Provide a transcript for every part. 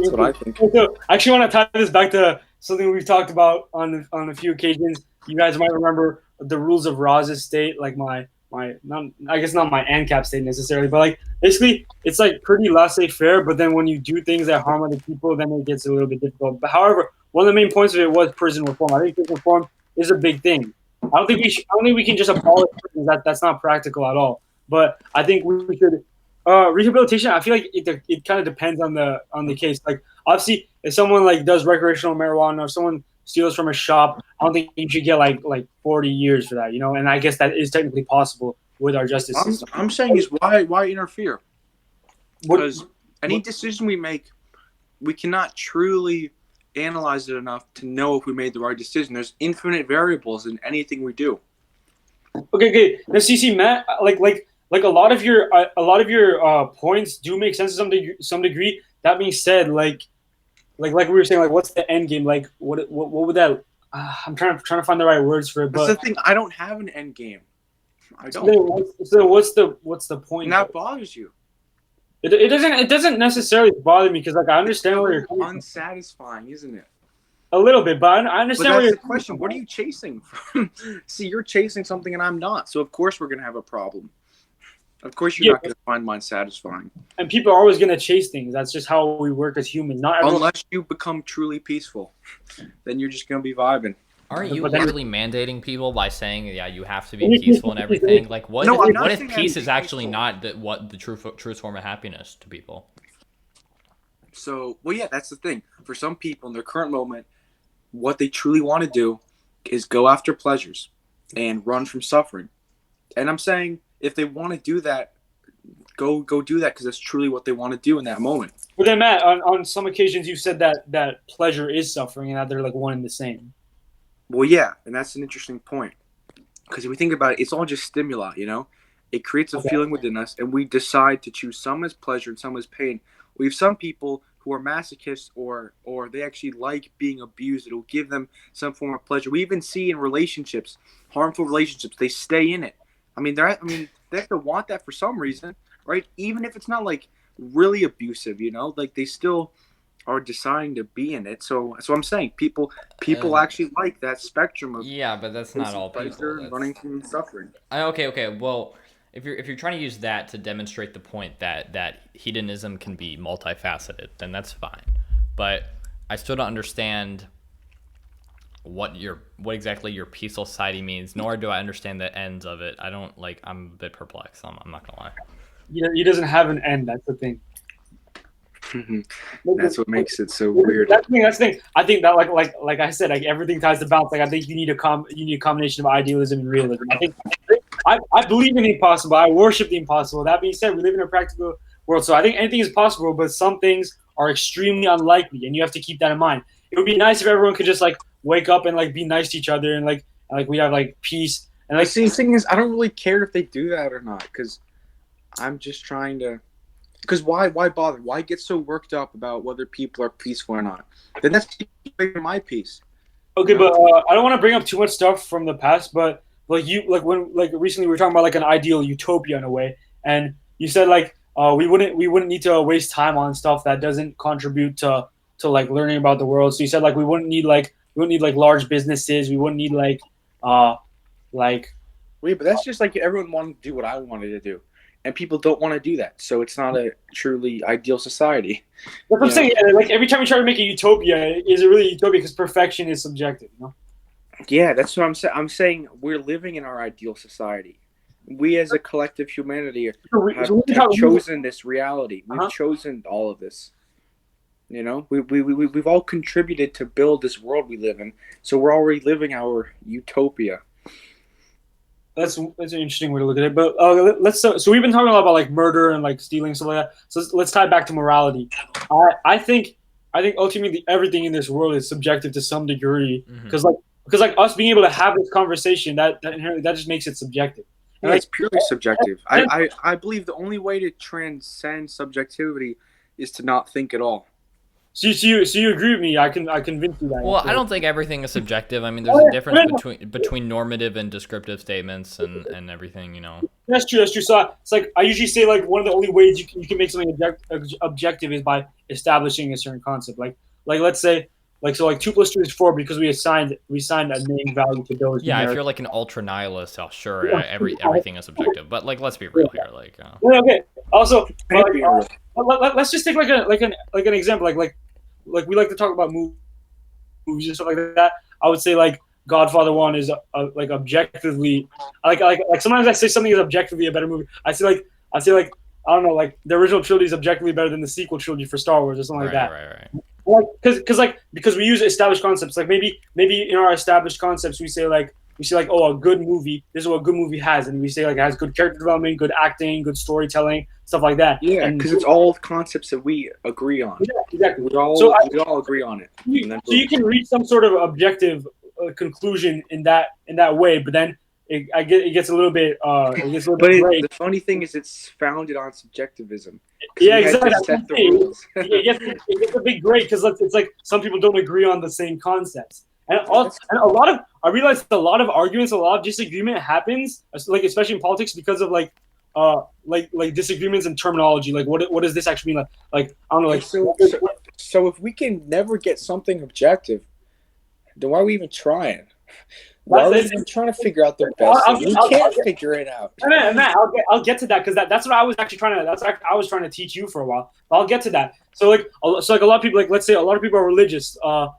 That's what I think. So, I actually want to tie this back to something we've talked about on a few occasions. You guys might remember the rules of Roz's state, like my not I guess not my ANCAP state necessarily, but like basically it's like pretty laissez-faire. But then when you do things that harm other people, then it gets a little bit difficult. But however, one of the main points of it was prison reform. I think prison reform is a big thing. I don't think we can just abolish prisons. That's not practical at all. But I think we should rehabilitation. I feel like it kind of depends on the case. Like obviously, if someone like does recreational marijuana or someone steals from a shop, I don't think you should get like 40 years for that. And I guess that is technically possible with our justice system. I'm saying is why interfere? What- Because any decision we make, we cannot truly analyze it enough to know if we made the right decision. There's infinite variables in anything we do. Okay. Now, CC, Matt, like a lot of your points do make sense to some degree. That being said, like we were saying, like what's the end game? Like what would that? I'm trying to find the right words for it. But That's the thing. I don't have an end game. I don't. So what's the point? And that bothers you. It doesn't necessarily bother me because like I understand where you're coming from. Unsatisfying, isn't it? A little bit, but I understand where But you're that's the question. What are you chasing from? See, you're chasing something and I'm not. So of course we're gonna have a problem. Of course you're not gonna find mine satisfying. And people are always gonna chase things. That's just how we work as humans. Not everyone. Unless you become truly peaceful, then you're just gonna be vibing. Aren't you But then- literally mandating people by saying, yeah, you have to be peaceful and everything? Like, what No, I'm not what if saying peace I'm is actually peaceful. not what the truest form of happiness to people? So, well, yeah, that's the thing. For some people in their current moment, what they truly want to do is go after pleasures and run from suffering. And I'm saying if they want to do that, go do that because that's truly what they want to do in that moment. But then, Matt, on some occasions, you said that pleasure is suffering and that they're like one and the same. Well, yeah, and that's an interesting point. Because if we think about it, it's all just stimuli, It creates a feeling within us, and we decide to choose some as pleasure and some as pain. We have some people who are masochists or they actually like being abused. It'll give them some form of pleasure. We even see in relationships, harmful relationships, they stay in it. They have to want that for some reason, right? Even if it's not like really abusive, like they still are deciding to be in it. So I'm saying people actually like that spectrum of but that's not all people. and running from suffering. Okay. Well, if you're trying to use that to demonstrate the point that hedonism can be multifaceted, then that's fine. But I still don't understand what exactly your peaceful society means, nor do I understand the ends of it. I'm a bit perplexed. I'm not gonna lie. He doesn't have an end. That's the thing. That's what makes it so weird. That's the thing. I think that like I said, like everything ties to balance. Like I think you need a combination of idealism and realism. I believe in the impossible. I worship the impossible. That being said, we live in a practical world, so I think anything is possible, but some things are extremely unlikely, and you have to keep that in mind. It would be nice if everyone could just like wake up and like be nice to each other and like we have like peace and like. See, the thing is, I don't really care if they do that or not because I'm just trying to. Because why bother? Why get so worked up about whether people are peaceful or not? Then that's my peace. Okay, but I don't want to bring up too much stuff from the past, but when recently we were talking about like an ideal utopia in a way, and you said like we wouldn't need to waste time on stuff that doesn't contribute to like learning about the world. So you said like we wouldn't need large businesses. We wouldn't need like. Wait, but that's just like everyone wanted to do what I wanted to do. And people don't want to do that, so it's not a truly ideal society. That's what I'm saying. Yeah, like every time you try to make a utopia, is it really a utopia? Because perfection is subjective, Yeah, that's what I'm saying. I'm saying we're living in our ideal society. We, as a collective humanity, have chosen this reality. We've chosen all of this. We've all contributed to build this world we live in. So we're already living our utopia. That's an interesting way to look at it. But so we've been talking a lot about like murder and like stealing stuff like that. So let's tie it back to morality. I think ultimately everything in this world is subjective to some degree because like us being able to have this conversation that inherently that just makes it subjective. Yeah, it's purely subjective. I believe the only way to transcend subjectivity is to not think at all. So you agree with me? I convinced you that. Well, I don't think everything is subjective. I mean, there's a difference between normative and descriptive statements and everything, you know. That's true. That's true. So it's like I usually say, like, one of the only ways you can make something objective is by establishing a certain concept. Like let's say, like, so like 2 + 2 is 4 because we assigned a name value to those. Yeah, if you're like an ultra nihilist, oh sure, everything is subjective. But like, let's be real here. Like, okay. Also, let's just take like an example. Like we like to talk about movies and stuff like that. I would say like Godfather 1 is like objectively like sometimes I say something is objectively a better movie. I say like I don't know, like the original trilogy is objectively better than the sequel trilogy for Star Wars or something like that. Right. Like because we use established concepts. Like maybe in our established concepts we say oh, a good movie, this is what a good movie has, and we say like it has good character development, good acting, good storytelling, stuff like that. Yeah, because it's all concepts that we agree on. Yeah, exactly. We all agree on it. So you can reach some sort of objective conclusion in that way, but then it gets a little bit the funny thing is it's founded on subjectivism. Yeah, exactly. It gets a big gray because it's like some people don't agree on the same concepts, and I realized a lot of arguments, a lot of disagreement happens, like especially in politics, because of like disagreements in terminology. Like what does this actually mean? Like I don't know. Like so if we can never get something objective, then why are we even trying? Why are we even trying to figure out the best thing? We can't figure it out. Matt, I'll get to that because that's what I was actually trying to. That's what I was trying to teach you for a while. But I'll get to that. So like a lot of people, like let's say a lot of people are religious. So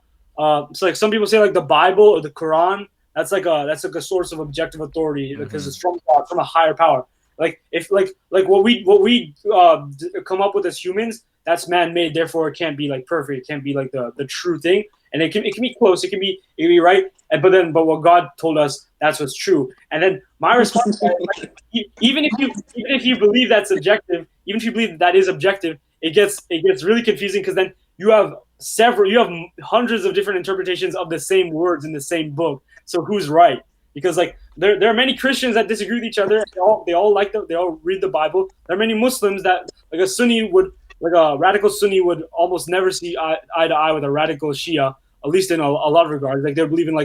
like some people say like the Bible or the Quran. That's like a source of objective authority because it's from God, from a higher power. Like if like what we come up with as humans, that's man-made. Therefore, it can't be like perfect. It can't be like the true thing. And it can be close. It can be right. But what God told us, that's what's true. And then my response, like, even if you believe that's subjective, even if you believe that is objective, it gets really confusing because then you have hundreds of different interpretations of the same words in the same book. So who's right? Because like there are many Christians that disagree with each other. They all read the Bible. There are many Muslims that like a radical Sunni would almost never see eye to eye with a radical Shia, at least in a lot of regards. Like they believe in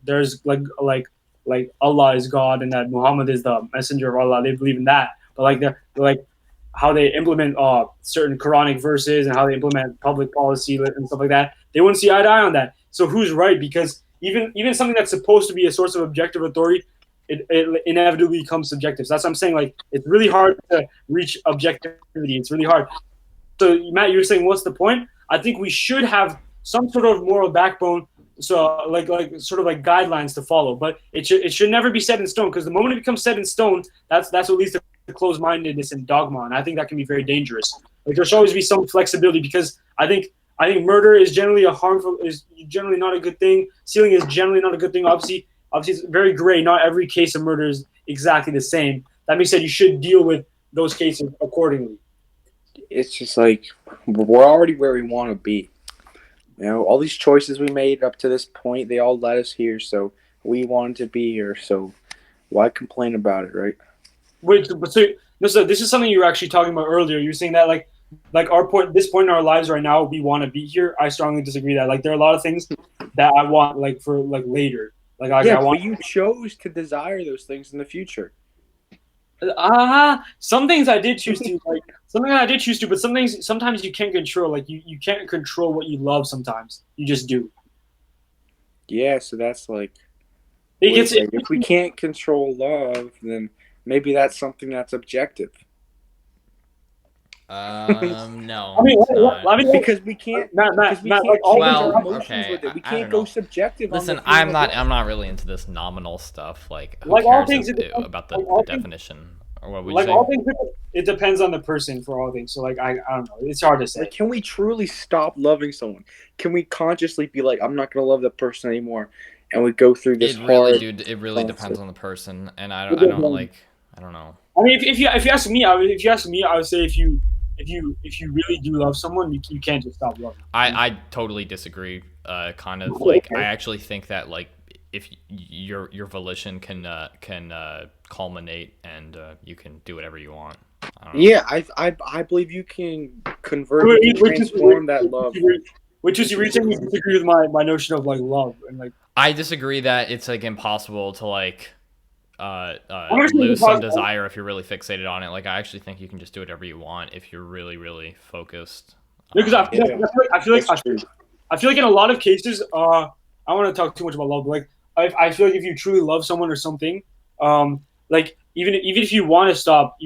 there's like Allah is God and that Muhammad is the messenger of Allah. They believe in that. But like they're like how they implement certain Quranic verses and how they implement public policy and stuff like that, they wouldn't see eye to eye on that. So who's right? Because even something that's supposed to be a source of objective authority, it inevitably becomes subjective. So that's what I'm saying. Like it's really hard to reach objectivity. It's really hard. So Matt, you're saying what's the point? I think we should have some sort of moral backbone, so like sort of like guidelines to follow. But it should never be set in stone, because the moment it becomes set in stone, that's what leads to closed-mindedness and dogma, and I think that can be very dangerous. Like there should always be some flexibility, because I think murder is generally generally not a good thing. Stealing is generally not a good thing. Obviously it's very gray. Not every case of murder is exactly the same. That being said, you should deal with those cases accordingly. It's just like we're already where we want to be. You know, all these choices we made up to this point, they all led us here. So we wanted to be here. So why complain about it, right? Wait, so this is something you were actually talking about earlier. You were saying that like this point in our lives right now, we want to be here. I strongly disagree that like there are a lot of things that I want like for like later. Like I want. But you chose to desire those things in the future. Some things I did choose to, like something I did choose to, but sometimes you can't control. Like you can't control what you love. Sometimes you just do. Yeah, so that's like if we can't control love, then maybe that's something that's objective. No. I mean, because we can't. Matt, like well, emotions with it. We can't go subjective. Listen, I'm not really into this nominal stuff. Like, who like cares all things about the definition or what we like say? all things, it depends on the person for all things. So like I don't know. It's hard to say. Like, can we truly stop loving someone? Can we consciously be like, I'm not gonna love that person anymore, and we go through this? It really depends on the person, and I don't know. I mean, if you ask me, I would say if you really do love someone, you can't just stop loving them. I totally disagree. Kind of like I actually think that like if your volition can culminate and you can do whatever you want. I don't know. Yeah, I believe you can convert, we can transform that love. Which is you recently disagree with my notion of like love and like. I disagree that it's like impossible to like lose some desire if you're really fixated on it. Like I actually think you can just do whatever you want if you're really, really focused. Because I feel like in a lot of cases, I don't want to talk too much about love, but like I feel like if you truly love someone or something, like even if you want to stop,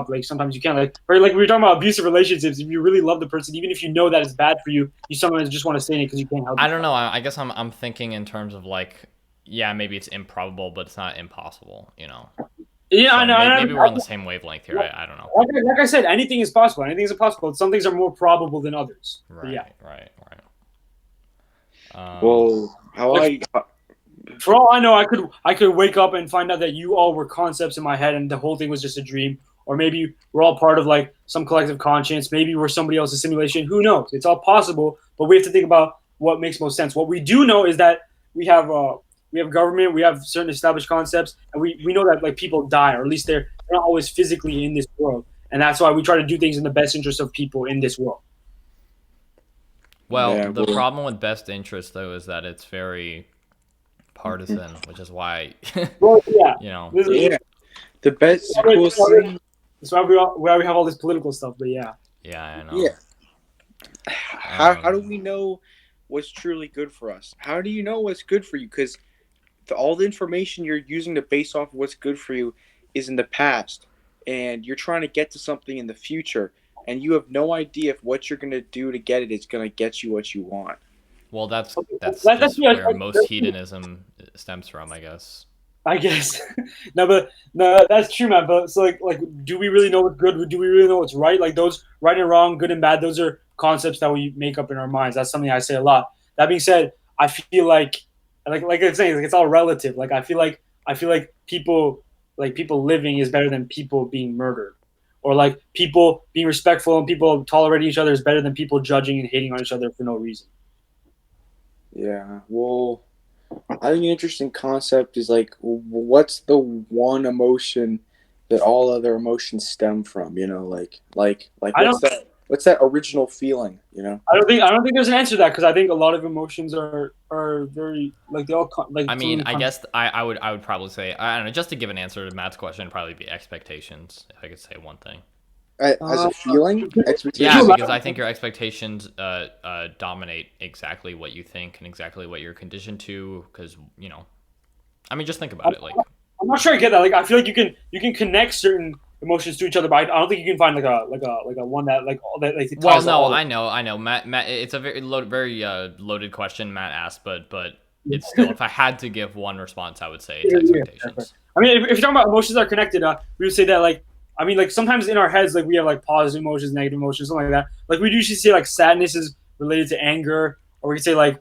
like sometimes you can't. Like we were talking about abusive relationships. If you really love the person, even if you know that it's bad for you, you sometimes just want to stay in it because you can't help it. I don't know. I guess I'm thinking in terms of like, yeah, maybe it's improbable, but it's not impossible. You know. Yeah, so I know. Maybe we're on the same wavelength here. I don't know. Like I said, anything is possible. Anything is impossible. Some things are more probable than others. Right. Yeah. Right. Well, for all I know, I could wake up and find out that you all were concepts in my head, and the whole thing was just a dream. Or maybe we're all part of like some collective conscience. Maybe we're somebody else's simulation. Who knows? It's all possible, but we have to think about what makes most sense. What we do know is that we have government, we have certain established concepts, and we know that like people die, or at least they're not always physically in this world, and that's why we try to do things in the best interest of people in this world. Well, the problem with best interest though is that it's very partisan, which is why well, yeah, you know. Yeah, the best. That's why we have all this political stuff. But yeah. Yeah, I know. Yeah. How do we know what's truly good for us? How do you know what's good for you? Because all the information you're using to base off of what's good for you is in the past, and you're trying to get to something in the future, and you have no idea if what you're going to do to get it is going to get you what you want. Well, that's just where most hedonism stems from, I guess. No, that's true, man. But so like, do we really know what's good? Do we really know what's right? Like those right and wrong, good and bad, those are concepts that we make up in our minds. That's something I say a lot. That being said, I feel like I'm saying, like it's all relative. Like I feel like people living is better than people being murdered, or like people being respectful and people tolerating each other is better than people judging and hating on each other for no reason. Yeah, well, I think an interesting concept is like, what's the one emotion that all other emotions stem from? You know, like what's that original feeling? You know, I don't think there's an answer to that, because I think a lot of emotions are very like they all like. I mean, I guess I would probably say, I don't know, just to give an answer to Matt's question, it'd probably be expectations. If I could say one thing. As a feeling, yeah, because I think your expectations dominate exactly what you think and exactly what you're conditioned to. Because you know, I mean, just think about it. Like, I'm not sure I get that. Like, I feel like you can connect certain emotions to each other, but I don't think you can find like a one that like all that like. Well, no, I know, Matt. It's a very loaded question Matt asked, but it's still, if I had to give one response, I would say it's expectations. I mean, if you're talking about emotions that are connected, we would say that like. I mean, like sometimes in our heads, like we have like positive emotions, negative emotions, something like that. Like we usually say like sadness is related to anger, or we could say like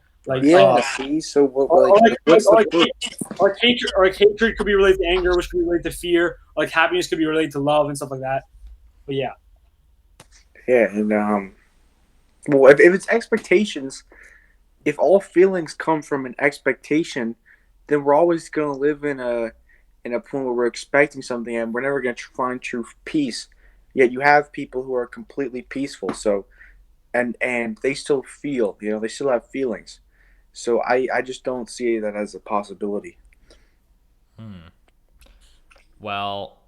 see, so what? Like hatred could be related to anger, which could be related to fear. Like happiness could be related to love and stuff like that. But yeah. Yeah, and well, if it's expectations, if all feelings come from an expectation, then we're always going to live in a point where we're expecting something and we're never going to find true peace. Yet you have people who are completely peaceful, so and they still feel, you know, they still have feelings. So I just don't see that as a possibility. Well,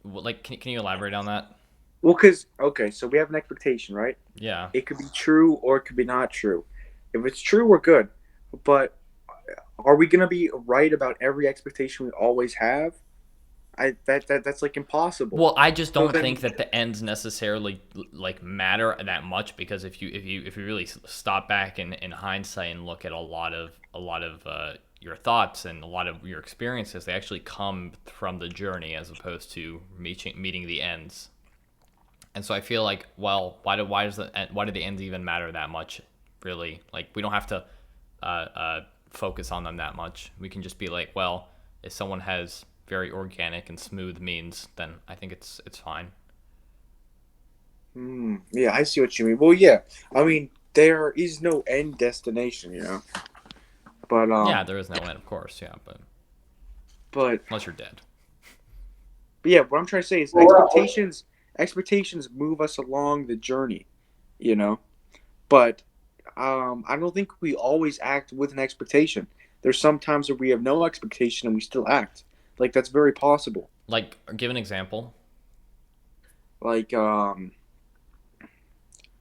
like, can you elaborate on that? Well, okay, so we have an expectation, right? Yeah. It could be true or it could be not true. If it's true, we're good. But are we gonna be right about every expectation we always have? That's like impossible. Well, I just don't think that the ends necessarily like matter that much, because if you really stop back in hindsight and look at a lot of your thoughts and a lot of your experiences, they actually come from the journey as opposed to meeting the ends. And so I feel like, well, why do the ends even matter that much? Really, like we don't have to focus on them that much. We can just be like, well, if someone has very organic and smooth means, then I think it's fine. Yeah, I see what you mean. Well, yeah, I mean there is no end destination, you know. But yeah, there is no end, of course. Yeah, but unless you're dead. But yeah, what I'm trying to say is expectations expectations move us along the journey, you know. But I don't think we always act with an expectation. There's some times where we have no expectation and we still act. Like that's very possible. Like, give an example. Like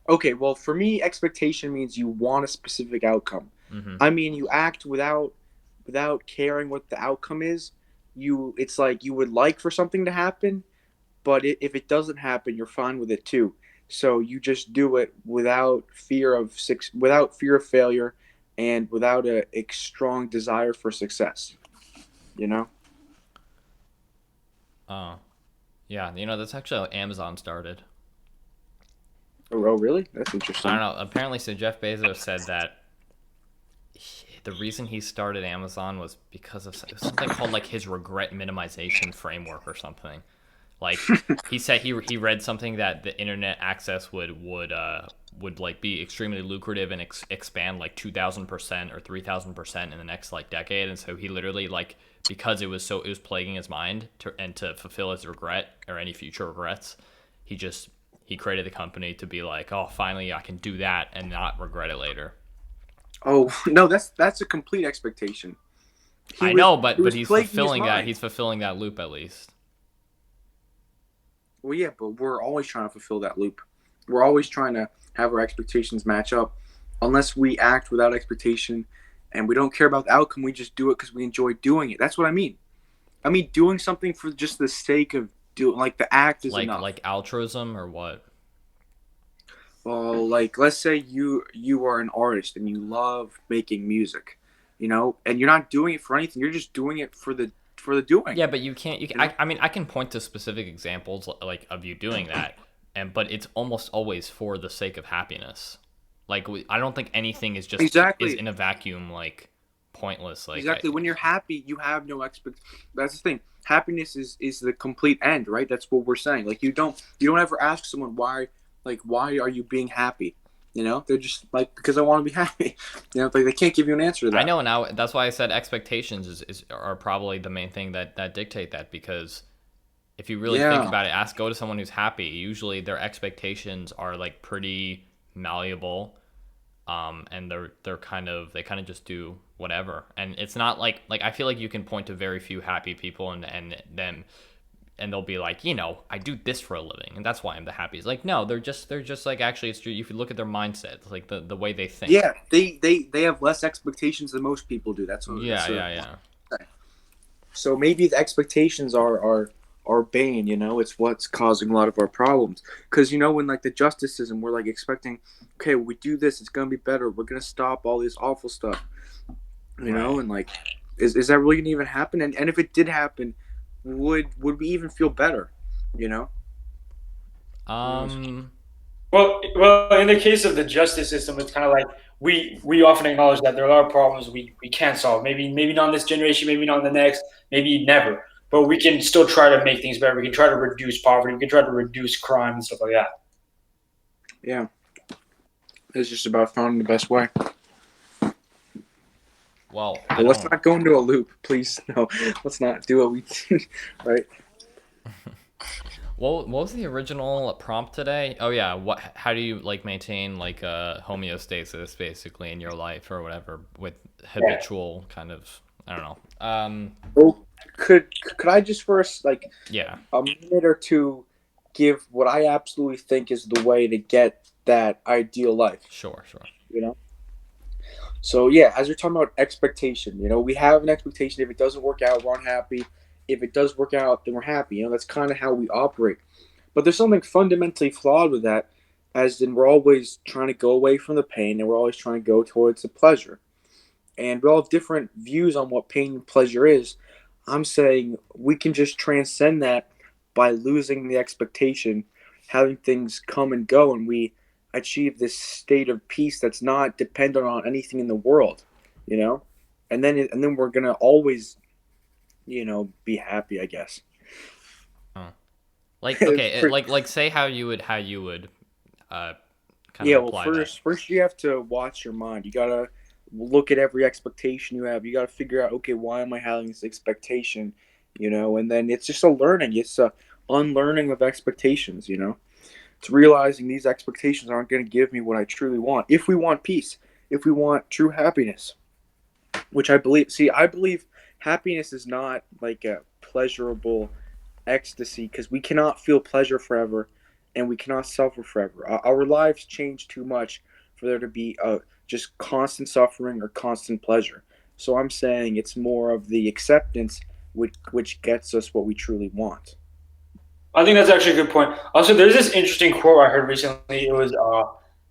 okay, well for me, expectation means you want a specific outcome. Mm-hmm. I mean, you act without caring what the outcome is. It's like you would like for something to happen, but if it doesn't happen, you're fine with it too. So you just do it without fear of failure, and without a strong desire for success. You know? Oh, yeah. That's actually how Amazon started. Oh, really? That's I interesting. don't know. Apparently, so Jeff Bezos said that the reason he started Amazon was because of something called like his regret minimization framework or something. Like he said he read something that the internet access would like be extremely lucrative and expand like 2,000% or 3,000% in the next like decade, and so he literally like because it was plaguing his mind to fulfill his regret or any future regrets, he created the company to be like, oh, finally I can do that and not regret it later. Oh no, that's a complete expectation. I know, He but was he's plaguing his fulfilling that. mind. He's fulfilling that loop at least. Well, yeah, but we're always trying to fulfill that loop. We're always trying to have our expectations match up. Unless we act without expectation and we don't care about the outcome, we just do it because we enjoy doing it. That's what I mean. I mean, doing something for just the sake of doing, like the act is enough. Like altruism or what? Well, like let's say you are an artist and you love making music, and you're not doing it for anything. You're just doing it for the doing. Yeah, but you can't. You know? I mean, I can point to specific examples like of you doing that, but it's almost always for the sake of happiness. Like I don't think anything is just Exactly. is in a vacuum like pointless. Like Exactly. When you're happy, you have no expect. That's the thing. Happiness is the complete end, right? That's what we're saying. Like you don't ever ask someone why, like why are you being happy? They're just like because I want to be happy. Like they can't give you an answer to that. I know now. That's why I said expectations are probably the main thing that dictate that, because if you really think Yeah. about it, go to someone who's happy. Usually their expectations are like pretty malleable, and they kind of just do whatever. And it's not like I feel like you can point to very few happy people and they'll be like, I do this for a living and that's why I'm the happiest. Like, no, they're just like, actually, it's true. If you look at their mindset, like the way they think. Yeah, they have less expectations than most people do. That's what. Yeah. So maybe the expectations are bane. It's what's causing a lot of our problems. Because when like the justice system, we're like expecting, okay, we do this, it's gonna be better. We're gonna stop all this awful stuff. Right. And like, is that really gonna even happen? And if it did happen, would we even feel better? Um. Well, in the case of the justice system, it's kind of like we often acknowledge that there are a lot of problems we can't solve. Maybe not in this generation, maybe not in the next, maybe never. But we can still try to make things better. We can try to reduce poverty. We can try to reduce crime and stuff like that. Yeah, it's just about finding the best way. Well, But let's not go into a loop, please. No, let's not do what we did, right? Well, what was the original prompt today? Oh yeah, how do you like maintain like homeostasis basically in your life or whatever with habitual kind of, I don't know. Well, could I just first like Yeah. a minute or two give what I absolutely think is the way to get that ideal life? Sure. So yeah, as you're talking about expectation, we have an expectation. If it doesn't work out, we're unhappy. If it does work out, then we're happy. That's kind of how we operate. But there's something fundamentally flawed with that, as in we're always trying to go away from the pain and we're always trying to go towards the pleasure. And we all have different views on what pain and pleasure is. I'm saying we can just transcend that by losing the expectation, having things come and go, and we achieve this state of peace that's not dependent on anything in the world, and then we're gonna always, be happy, I guess. Like okay, like say how you would kind of apply well, first you have to watch your mind. You gotta look at every expectation you have. You gotta figure out, okay, why am I having this expectation, and then it's just a learning. It's unlearning of expectations, you know? It's realizing these expectations aren't going to give me what I truly want. If we want peace, if we want true happiness, which I believe happiness is not like a pleasurable ecstasy because we cannot feel pleasure forever and we cannot suffer forever. Our lives change too much for there to be just constant suffering or constant pleasure. So I'm saying it's more of the acceptance which gets us what we truly want. I think that's actually a good point. Also, there's this interesting quote I heard recently. It was,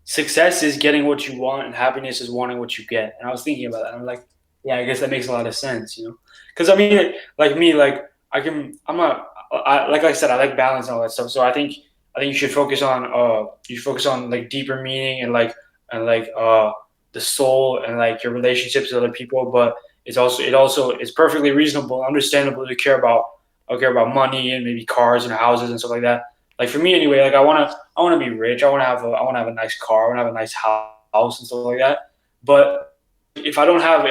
"Success is getting what you want, and happiness is wanting what you get." And I was thinking about that. And I'm like, yeah, I guess that makes a lot of sense, you know? Because I mean, like me, like like I said, I like balance and all that stuff. So I think you should focus on like deeper meaning and the soul and like your relationships with other people. But it's perfectly reasonable, and understandable to care about money and maybe cars and houses and stuff like that. Like for me anyway, like I wanna be rich. I wanna have a nice car. I wanna have a nice house and stuff like that. But if I don't have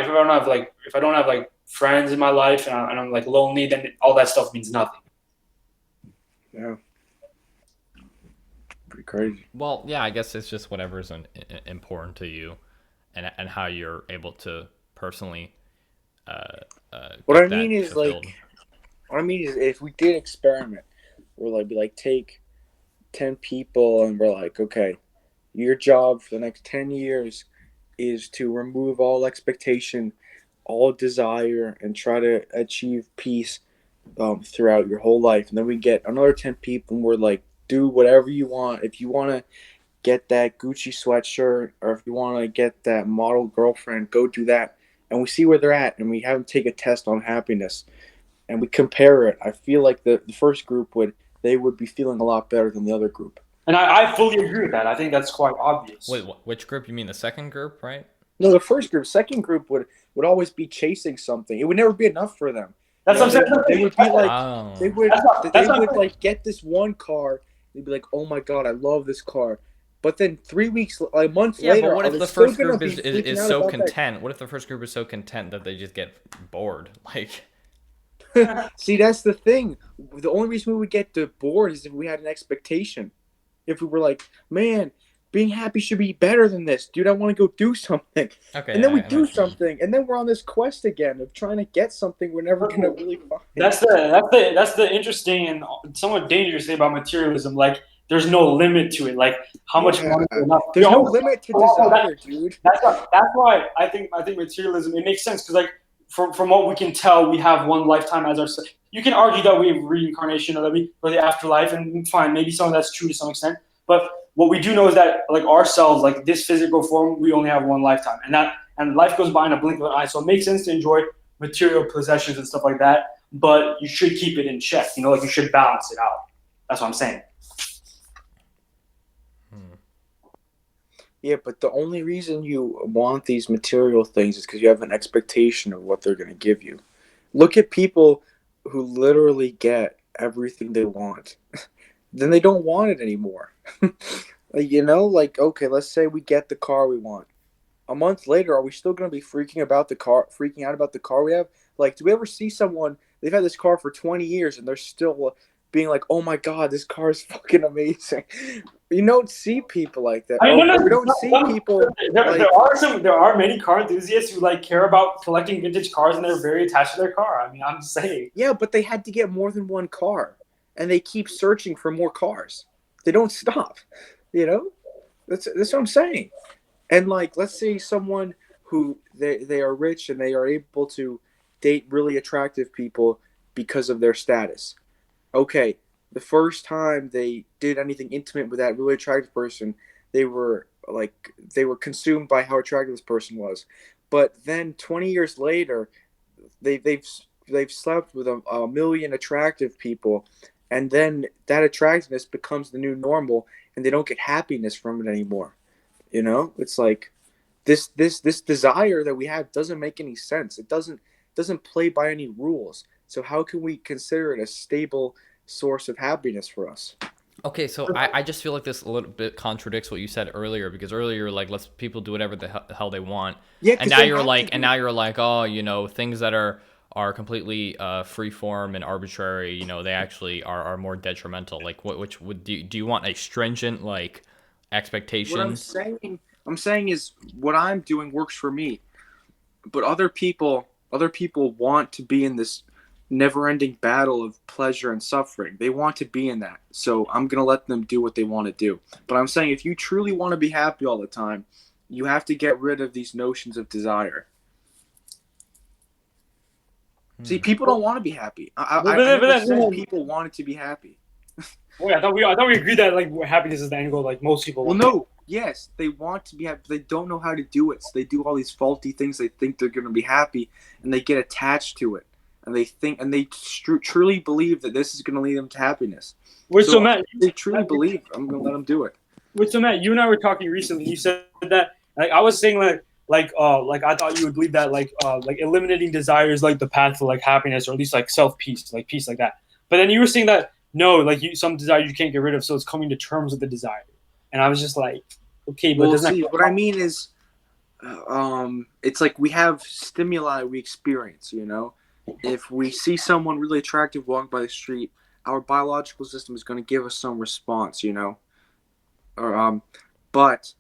like friends in my life and I'm like lonely, then all that stuff means nothing. Yeah, pretty crazy. Well, yeah, I guess it's just whatever's important to you, and how you're able to personally What I get mean that is fulfilled. like, what I mean is if we did experiment, where like we like take 10 people and we're like, okay, your job for the next 10 years is to remove all expectation, all desire, and try to achieve peace throughout your whole life. And then we get another 10 people and we're like, do whatever you want. If you want to get that Gucci sweatshirt or if you want to get that model girlfriend, go do that. And we see where they're at and we have them take a test on happiness and we compare it. I feel like the first group they would be feeling a lot better than the other group. And I fully agree with that. I think that's quite obvious. Wait, which group? You mean the second group, right? No, the first group, second group would always be chasing something. It would never be enough for them. That's what I'm saying. They would be like Oh, That's they not would like get this one car. They'd be like, "Oh my god, I love this car." But then 3 weeks, like a month yeah, later, but what are if they the still first gonna group be is freaking out so about that? content? What if the first group is so content that they just get bored? Like, See, that's the thing. The only reason we would get bored is if we had an expectation. If we were like, "Man, being happy should be better than this, dude. I want to go do something," okay, and then we I know do what you mean. something, and then we're on this quest again of trying to get something we're never gonna really find. that's the interesting and somewhat dangerous thing about materialism. Like, there's no limit to it. Like, how much Yeah, money is enough? there's no limit to desire, dude. That's why I think materialism, it makes sense because, like, from what we can tell, we have one lifetime as our. You can argue that we have reincarnation or the afterlife, and fine, maybe some of that's true to some extent. But what we do know is that, like, ourselves, like this physical form, we only have one lifetime, and life goes by in a blink of an eye. So it makes sense to enjoy material possessions and stuff like that, but you should keep it in check. You know, like, you should balance it out. That's what I'm saying. Yeah, but the only reason you want these material things is because you have an expectation of what they're going to give you. Look at people who literally get everything they want. Then they don't want it anymore. Like, like, okay, let's say we get the car we want. A month later, are we still going to be freaking out about the car we have? Like, do we ever see someone, they've had this car for 20 years and they're still being like, oh my God, this car is fucking amazing. You don't see people like that. I mean, no, We don't see people like, there are many car enthusiasts who, like, care about collecting vintage cars and they're very attached to their car. I mean, I'm just saying. yeah, but they had to get more than one car. And they keep searching for more cars. They don't stop. You know? That's what I'm saying. And like, let's say someone who they are rich and they are able to date really attractive people because of their status. Okay, the first time they did anything intimate with that really attractive person, they were consumed by how attractive this person was. But then 20 years later, they've slept with a million attractive people, and then that attractiveness becomes the new normal, and they don't get happiness from it anymore. It's like this desire that we have doesn't make any sense. It doesn't play by any rules. So how can we consider it a stable source of happiness for us? Okay, so I just feel like this a little bit contradicts what you said earlier, because earlier you're like, let's people do whatever the hell they want, Yeah, and now you're like, oh, things that are are completely free form and arbitrary, they actually are more detrimental. Like which would do you want a stringent like What expectation? I'm saying is what I'm doing works for me, but other people want to be in this never-ending battle of pleasure and suffering. They want to be in that. So I'm going to let them do what they want to do. But I'm saying if you truly want to be happy all the time, you have to get rid of these notions of desire. See, people don't want to be happy. I never said people wanted to be happy. Wait, I thought we agreed that like happiness is the end goal. Like most people. Well, no. Yes, they want to be happy, but they don't know how to do it. So they do all these faulty things. They think they're going to be happy, and they get attached to it. And they truly believe that this is going to lead them to happiness. Wait, so Matt, they truly believe. I'm going to let them do it. Wait, so Matt, you and I were talking recently. You said that like I was saying like I thought you would believe that like eliminating desire is like the path to like happiness, or at least like self peace, like peace like that. But then you were saying that no, like some desire you can't get rid of, so it's coming to terms with the desire. And I was just like, okay, but what I mean is, it's like we have stimuli we experience. If we see someone really attractive walk by the street, our biological system is going to give us some response. But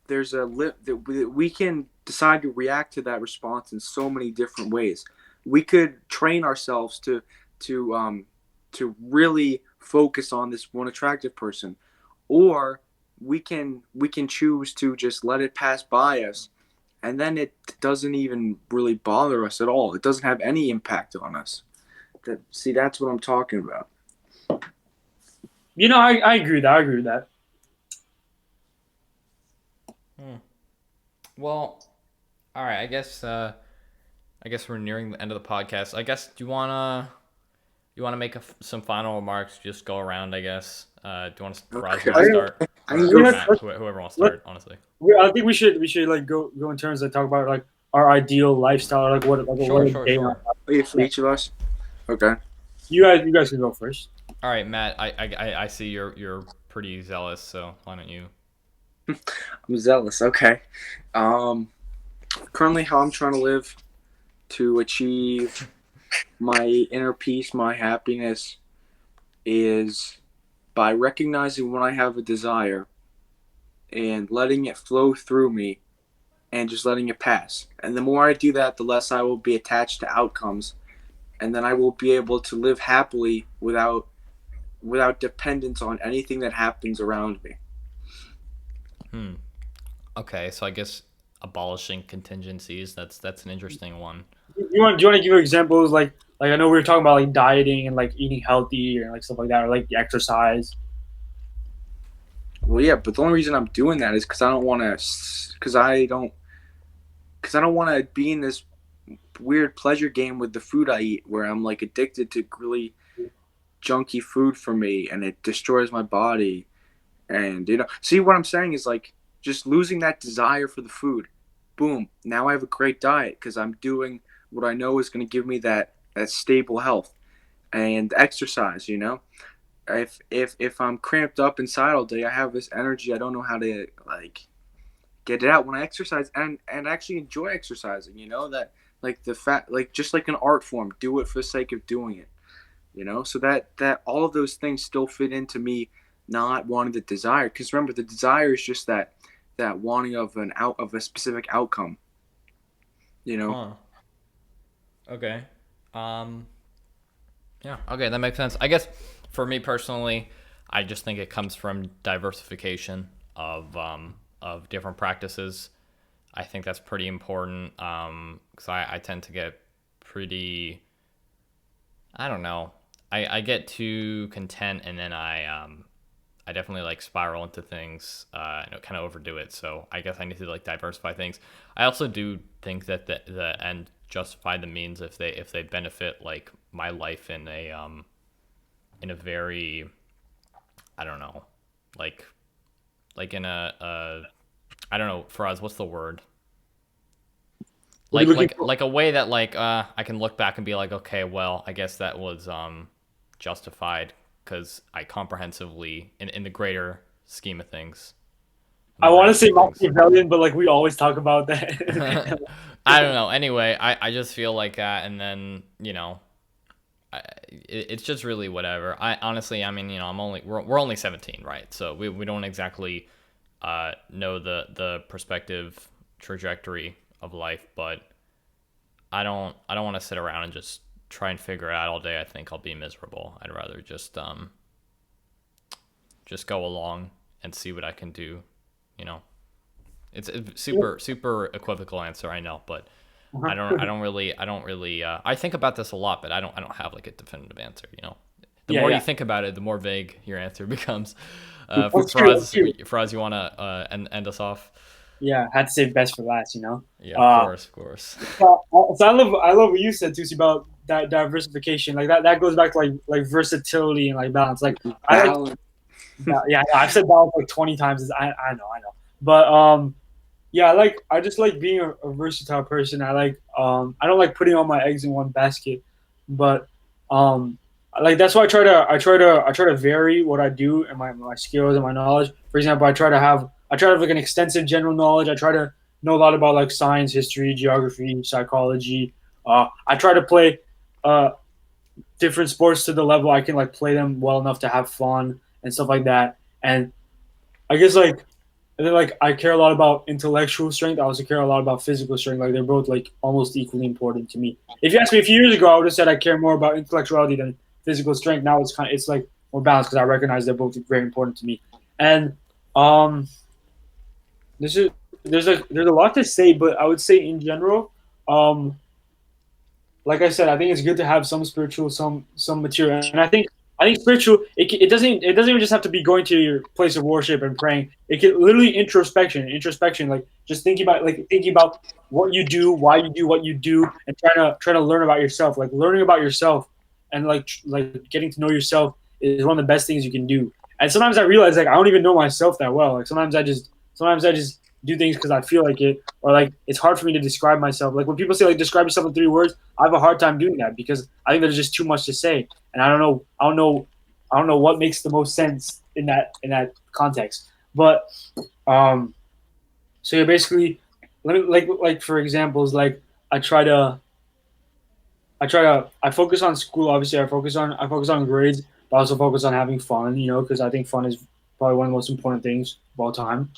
there's we can decide to react to that response in so many different ways. We could train ourselves to really focus on this one attractive person, or we can choose to just let it pass by us, and then it doesn't even really bother us at all. It doesn't have any impact on us. That's what I'm talking about. I agree with that. I agree with that. Well, all right. I guess we're nearing the end of the podcast. I guess do you wanna make some final remarks? Just go around. I guess. Do you want to start? Whoever wants to start. Honestly. I think we should like go in terms of talk about like our ideal lifestyle, like what Sure. For each of us. Okay. You guys can go first. All right, Matt. I see you're pretty zealous, so why don't you? I'm zealous. Okay. Currently, how I'm trying to live to achieve my inner peace, my happiness, is by recognizing when I have a desire and letting it flow through me and just letting it pass. And the more I do that, the less I will be attached to outcomes, and then I will be able to live happily without dependence on anything that happens around me. Okay, so I guess abolishing contingencies, that's an interesting one. Do you want to give examples like I know we were talking about like dieting and like eating healthy or like stuff like that, or like exercise. Well, yeah, but the only reason I'm doing that is because I don't want to be in this weird pleasure game with the food I eat, where I'm like addicted to really junky food for me, and it destroys my body. And see what I'm saying is like just losing that desire for the food. Boom! Now I have a great diet because I'm doing what I know is going to give me that stable health and exercise. If I'm cramped up inside all day, I have this energy. I don't know how to like get it out when I exercise and actually enjoy exercising. That like the fact, like just like an art form, do it for the sake of doing it. So that all of those things still fit into me not wanting the desire, because remember the desire is just that wanting of a specific outcome. Okay. Yeah. Okay, that makes sense. I guess for me personally, I just think it comes from diversification of different practices. I think that's pretty important because I tend to get pretty, I don't know, I get too content, and then I definitely like spiral into things, kind of overdo it. So I guess I need to like diversify things. I also do think that the end justify the means if they benefit like my life in a very, I don't know, like in a I don't know, Faraz, what's the word? Like a way that like I can look back and be like, okay, well, I guess that was justified because I comprehensively in the greater scheme of things. I want to say things. Machiavellian, but like we always talk about that. I don't know. Anyway, I just feel like that, and then it's just really whatever. I honestly, I mean, we're only 17, right? So we don't exactly know the perspective trajectory of life, but I don't want to sit around and just try and figure it out all day. I think I'll be miserable. I'd rather just go along and see what I can do. It's a super equivocal answer, I know, but I don't really I think about this a lot, but I don't have like a definitive answer. The more you think about it, the more vague your answer becomes. Faraz, you want to end us off? Yeah, had to save best for last. Yeah, of course. So I love what you said, Tusi, about that diversification. Like that goes back to like versatility and like balance. Like I've said balance like 20 times. I know, but yeah, I just like being a versatile person. I don't like putting all my eggs in one basket, but that's why I try to vary what I do and my skills and my knowledge. For example, I try to have like an extensive general knowledge. I try to know a lot about like science, history, geography, psychology. I try to play different sports to the level I can like play them well enough to have fun and stuff like that. And I guess and then I care a lot about intellectual strength. I also care a lot about physical strength. Like they're both like almost equally important to me. If you asked me a few years ago, I would have said I care more about intellectuality than physical strength. Now it's like more balanced because I recognize they're both very important to me. And there's a lot to say, but I would say in general, like I said, I think it's good to have some spiritual, some material, and I think spiritual. It doesn't even just have to be going to your place of worship and praying. It can literally introspection, like just thinking about what you do, why you do what you do, and trying to learn about yourself. Like learning about yourself and like getting to know yourself is one of the best things you can do. And sometimes I realize like I don't even know myself that well. Like sometimes I just do things because I feel like it, or like it's hard for me to describe myself. Like when people say like describe yourself in 3 words, I have a hard time doing that because I think there's just too much to say, and I don't know what makes the most sense in that context. But so yeah, basically, let me like for examples, like I focus on school. Obviously, I focus on grades, but I also focus on having fun. Because I think fun is probably one of the most important things of all time,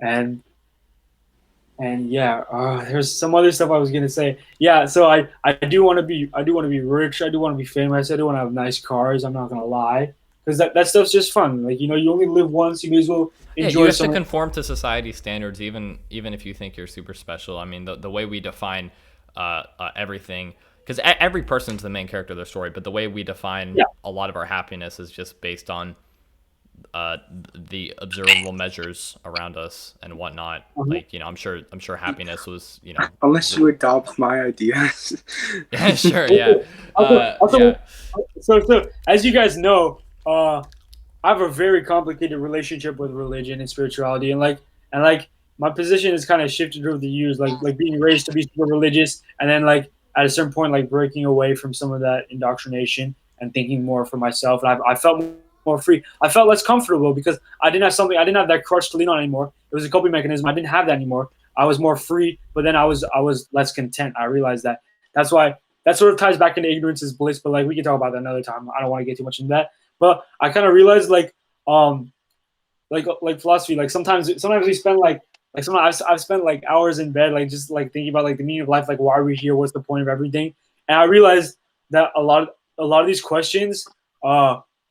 and yeah, there's some other stuff I was gonna say. Yeah, so I do want to be rich. I do want to be famous. I do want to have nice cars. I'm not gonna lie, because that stuff's just fun. Like you only live once. You may as well enjoy. You have to conform to society standards, even if you think you're super special. I mean, the way we define everything, because every person's the main character of their story, but the way we define a lot of our happiness is just based on the observable measures around us and whatnot. Like I'm sure happiness was unless you adopt my ideas. Yeah, sure, yeah. So as you guys know, I have a very complicated relationship with religion and spirituality, and my position has kind of shifted over the years, like being raised to be super religious, and then like at a certain point like breaking away from some of that indoctrination and thinking more for myself, and I felt more free. I felt less comfortable because I didn't have that crutch to lean on anymore. It was a coping mechanism. I didn't have that anymore. I was more free, but then I was less content. I realized that. That's why that sort of ties back into ignorance is bliss, but like we can talk about that another time. I don't want to get too much into that. But I kind of realized like philosophy, like sometimes we spend sometimes I've spent like hours in bed, like just like thinking about like the meaning of life, like why are we here? What's the point of everything? And I realized that a lot of these questions,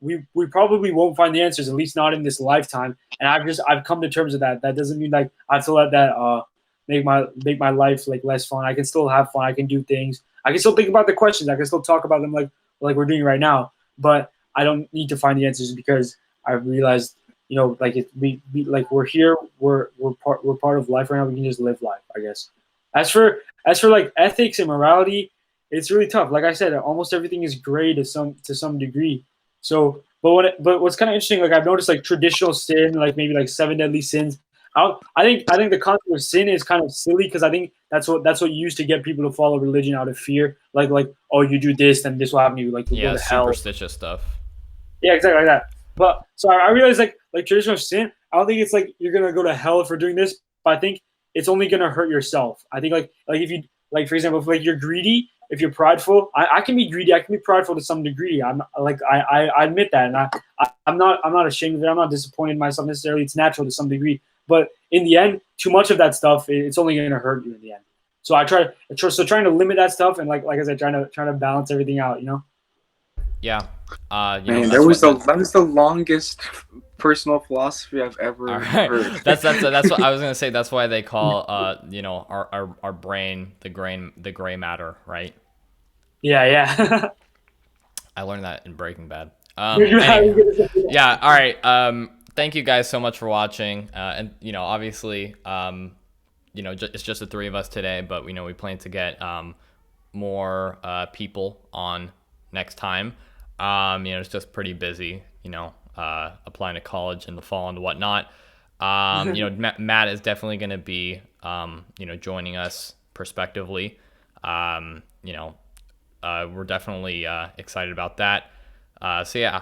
we probably won't find the answers, at least not in this lifetime. And I've come to terms with that. That doesn't mean like I have to let that make my life like less fun. I can still have fun. I can do things. I can still think about the questions. I can still talk about them like we're doing right now. But I don't need to find the answers because I've realized, like we like we're here. We're part of life right now. We can just live life, I guess. As for like ethics and morality, it's really tough. Like I said, almost everything is gray to some degree. So, but what's kind of interesting, like I've noticed, like traditional sin, like maybe like 7 deadly sins. I think the concept of sin is kind of silly because I think that's what used to get people to follow religion out of fear. Like oh, you do this, then this will happen to you. Like you go to hell. Superstitious stuff. Yeah, exactly like that. But so I realize like traditional sin, I don't think it's like you're gonna go to hell for doing this, but I think it's only gonna hurt yourself. I think like if you like for example, if like you're greedy, if you're prideful, I can be greedy, I can be prideful to some degree. I'm like I admit that, and I'm not ashamed of it. I'm not disappointed in myself necessarily. It's natural to some degree, but in the end, too much of that stuff, it's only gonna hurt you in the end. So trying to limit that stuff, and like I said, trying to balance everything out, you know. Yeah. Man, that was the longest personal philosophy I've ever heard. That's what I was gonna say. That's why they call our brain the gray matter, right? Yeah. I learned that in Breaking Bad. Yeah. All right. Thank you guys so much for watching. And obviously, it's just the three of us today, but we plan to get more people on next time. It's just pretty busy, applying to college in the fall and whatnot. Matt is definitely going to be, joining us prospectively. We're definitely excited about that. So yeah,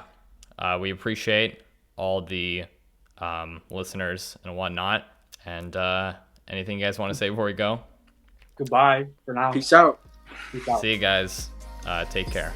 we appreciate all the listeners and whatnot. And anything you guys want to say before we go? Goodbye for now. Peace out. Peace out. See you guys. Take care.